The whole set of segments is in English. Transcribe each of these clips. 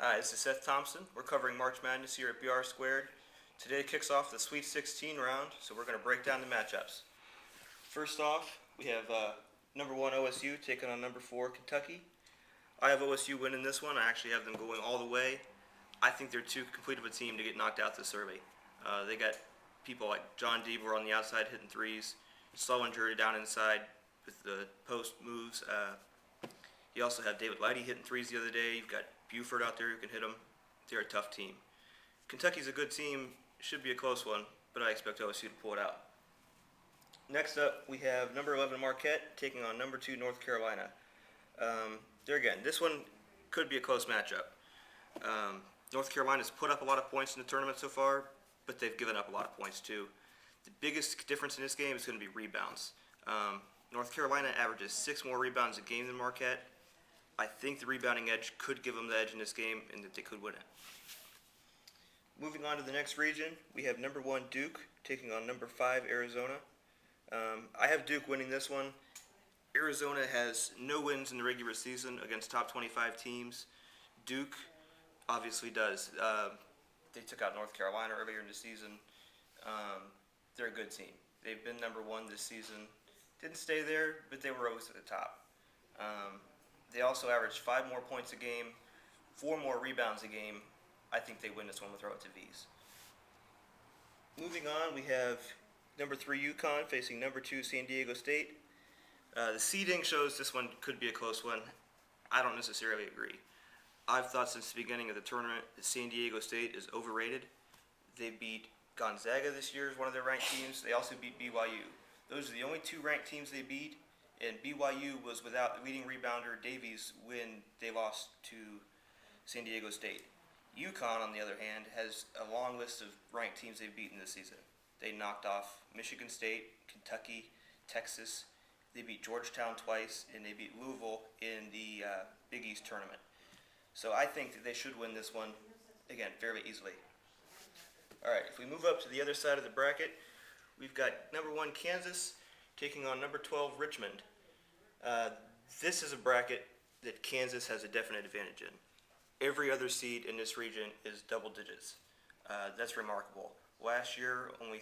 Hi, this is Seth Thompson. We're covering March Madness here at BRsq. Today kicks off the Sweet 16 round, so we're going to break down the matchups. First off, we have number 1 OSU taking on number 4 Kentucky. I have OSU winning this one. I actually have them going all the way. I think they're too complete of a team to get knocked out this early. They got people like John Deaver on the outside hitting threes, Slowinger down inside with the post moves. You also have David Lighty hitting threes the other day. You've got Buford out there who can hit them. They're a tough team. Kentucky's a good team. Should be a close one, but I expect OSU to pull it out. Next up, we have number 11 Marquette taking on number 2 North Carolina. There again, this one could be a close matchup. North Carolina's put up a lot of points in the tournament so far, but they've given up a lot of points too. The biggest difference in this game is going to be rebounds. North Carolina averages 6 more rebounds a game than Marquette. I think the rebounding edge could give them the edge in this game and that they could win it. Moving on to the next region, we have number 1 Duke taking on number 5 Arizona. I have Duke winning this one. Arizona has no wins in the regular season against top 25 teams. Duke obviously does. They took out North Carolina earlier in the season. They're a good team. They've been number 1 this season. Didn't stay there, but they were always at the top. They also averaged 5 more points a game, 4 more rebounds a game. I think they win this one. We'll throw it to V's. Moving on, we have number 3 UConn facing number 2 San Diego State. The seeding shows this one could be a close one. I don't necessarily agree. I've thought since the beginning of the tournament that San Diego State is overrated. They beat Gonzaga this year as one of their ranked teams. They also beat BYU. Those are the only 2 ranked teams they beat, and BYU was without leading rebounder Davies when they lost to San Diego State. UConn, on the other hand, has a long list of ranked teams they've beaten this season. They knocked off Michigan State, Kentucky, Texas. They beat Georgetown twice, and they beat Louisville in the Big East tournament. So I think that they should win this one, again, fairly easily. All right, if we move up to the other side of the bracket, we've got number 1 Kansas taking on number 12 Richmond. This is a bracket that Kansas has a definite advantage in. Every other seed in this region is double digits. That's remarkable. Last year, only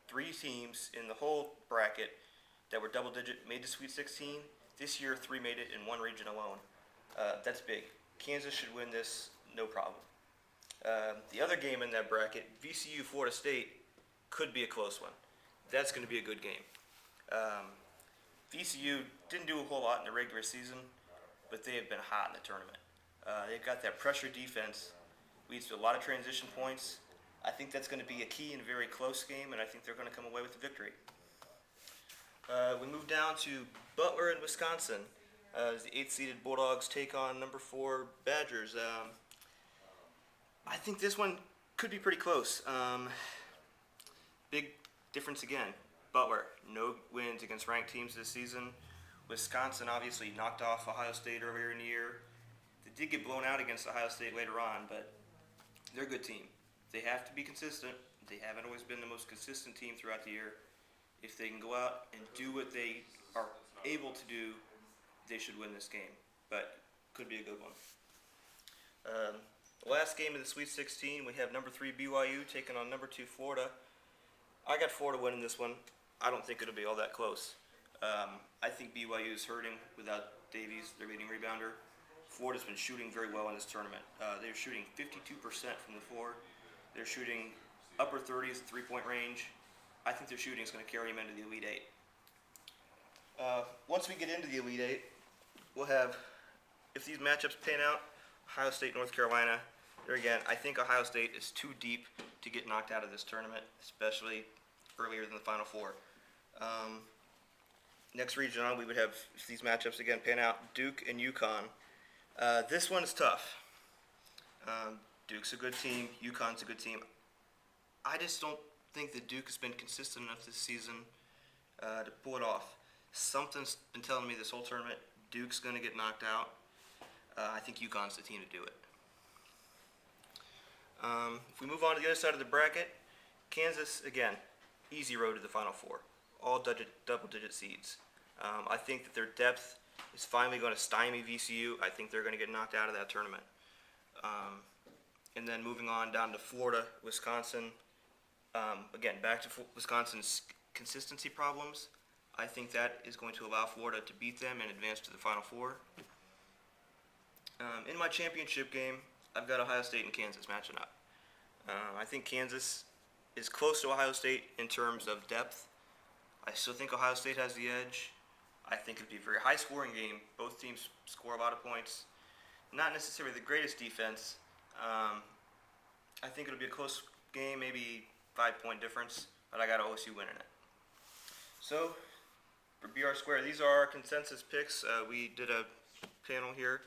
3 teams in the whole bracket that were double digit made the Sweet 16. This year, 3 made it in one region alone. That's big. Kansas should win this, no problem. The other game in that bracket, VCU Florida State, could be a close one. That's going to be a good game. VCU didn't do a whole lot in the regular season, but they have been hot in the tournament. They've got that pressure defense, leads to a lot of transition points. I think that's going to be a key in a very close game, and I think they're going to come away with the victory. We move down to Butler and Wisconsin. As the 8th-seeded Bulldogs take on number 4 Badgers. I think this one could be pretty close. Big difference again. Butler, no wins against ranked teams this season. Wisconsin obviously knocked off Ohio State earlier in the year. They did get blown out against Ohio State later on, but they're a good team. They have to be consistent. They haven't always been the most consistent team throughout the year. If they can go out and do what they are able to do, they should win this game, but could be a good one. Last game of the Sweet 16, we have number 3 BYU taking on number 2 Florida. I got Florida winning this one. I don't think it'll be all that close. I think BYU is hurting without Davies, their leading rebounder. Florida's been shooting very well in this tournament. They're shooting 52% from the floor. They're shooting upper 30s, 3-point range. I think their shooting is going to carry them into the Elite 8. Once we get into the Elite 8, we'll have, if these matchups pan out, Ohio State, North Carolina. There again, I think Ohio State is too deep to get knocked out of this tournament, especially earlier than the Final Four. Next region on, we would have, if these matchups again pan out, Duke and UConn. This one's tough. Duke's a good team. UConn's a good team. I just don't think that Duke has been consistent enough this season to pull it off. Something's been telling me this whole tournament Duke's going to get knocked out. I think UConn's the team to do it. If we move on to the other side of the bracket, Kansas, again, easy road to the Final Four. All double-digit seeds. I think that their depth is finally going to stymie VCU. I think they're going to get knocked out of that tournament. And then moving on down to Florida, Wisconsin. Again, back to Wisconsin's consistency problems. I think that is going to allow Florida to beat them and advance to the Final Four. In my championship game, I've got Ohio State and Kansas matching up. I think Kansas is close to Ohio State in terms of depth. I still think Ohio State has the edge. I think it'll be a very high-scoring game. Both teams score a lot of points. Not necessarily the greatest defense. I think it'll be a close game, maybe 5-point difference, but I got OSU winning it. So, for BRsq, these are our consensus picks. We did a panel here.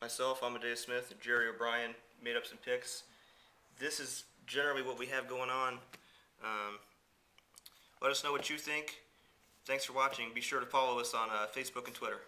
Myself, Amadeus Smith, and Jerry O'Brien made up some picks. This is generally what we have going on. Let us know what you think. Thanks for watching. Be sure to follow us on Facebook and Twitter.